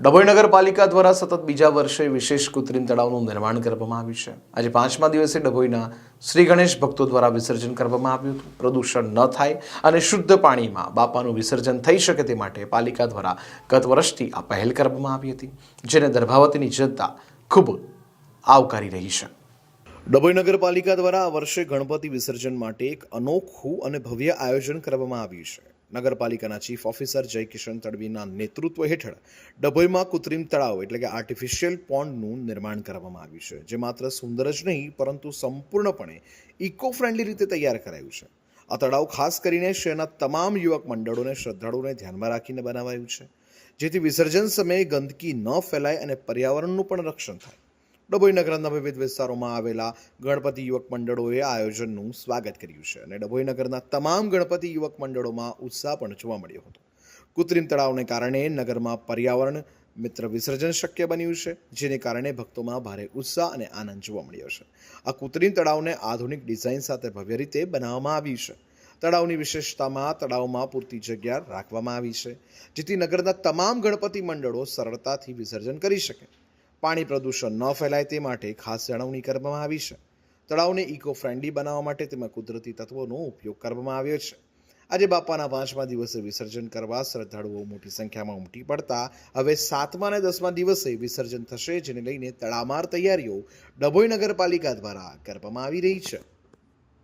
ડભોઈ નગરપાલિકા દ્વારા સતત બીજા વર્ષે વિશેષ કૃત્રિમ તળાવનું નિર્માણ કરવામાં આવ્યું છે. આજે 5મા દિવસે ડભોઈના શ્રી ગણેશ ભક્તો દ્વારા વિસર્જન કરવામાં આવ્યું હતું. પ્રદૂષણ ન થાય અને શુદ્ધ પાણીમાં બાપાનું વિસર્જન થઈ શકે તે માટે પાલિકા દ્વારા ગત વર્ષથી આ પહેલ કરવામાં આવી હતી, જેને દર્ભાવતીની જનતા ખૂબ આવકારી રહી છે. ડભોઈ નગરપાલિકા દ્વારા આ વર્ષે ગણપતિ વિસર્જન માટે એક અનોખું અને ભવ્ય આયોજન કરવામાં આવ્યું છે. નગરપાલિકાના ચીફ ઓફિસર જય કિશન તડવીના નેતૃત્વ હેઠળ ડભોઈમાં કૃત્રિમ તળાવ એટલે કે આર્ટિફિશિયલ પોન્ડનું નિર્માણ કરવામાં આવ્યું છે, જે માત્ર સુંદર જ નહીં પરંતુ સંપૂર્ણપણે ઇકો ફ્રેન્ડલી રીતે તૈયાર કરાયું છે. આ તળાવ ખાસ કરીને શહેરના તમામ યુવક મંડળોને શ્રદ્ધાળુઓને ધ્યાનમાં રાખીને બનાવાયું છે, જેથી વિસર્જન સમયે ગંદકી ન ફેલાય અને પર્યાવરણનું પણ રક્ષણ થાય. ડભોઈ નગરના વિવિધ વિસ્તારોમાં આવેલા ગણપતિ યુવક મંડળોએ આયોજનનું સ્વાગત કર્યું છે અને ડભોઈ નગરના તમામ ગણપતિ યુવક મંડળોમાં ઉત્સાહ પણ જોવા મળ્યો હતો. કૃત્રિમ તળાવને કારણે નગરમાં પર્યાવરણ મિત્ર વિસર્જન શક્ય બન્યું છે, જેને કારણે ભક્તોમાં ભારે ઉત્સાહ અને આનંદ જોવા મળ્યો છે. આ કૃત્રિમ તળાવને આધુનિક ડિઝાઇન સાથે ભવ્ય રીતે બનાવવામાં આવ્યું છે. તળાવની વિશેષતામાં તળાવમાં પૂરતી જગ્યા રાખવામાં આવી છે, જેથી નગરના તમામ ગણપતિ મંડળો સરળતાથી વિસર્જન કરી શકે. પાણી પ્રદૂષણ ન ફેલાય તે માટે ખાસ જાળવણી કરવામાં આવી છે. તળાવને ઇકો ફ્રેન્ડલી બનાવવા માટે તેમાં કુદરતી તત્વોનો ઉપયોગ કરવામાં આવ્યો છે. આજે બાપાના 5મા દિવસે વિસર્જન કરવા શ્રદ્ધાળુઓ મોટી સંખ્યામાં ઉમટી પડતા હવે 7મા અને 10મા દિવસે વિસર્જન થશે, જેને લઈને તડામાર તૈયારીઓ ડભોઈ નગરપાલિકા દ્વારા કરવામાં આવી રહી છે.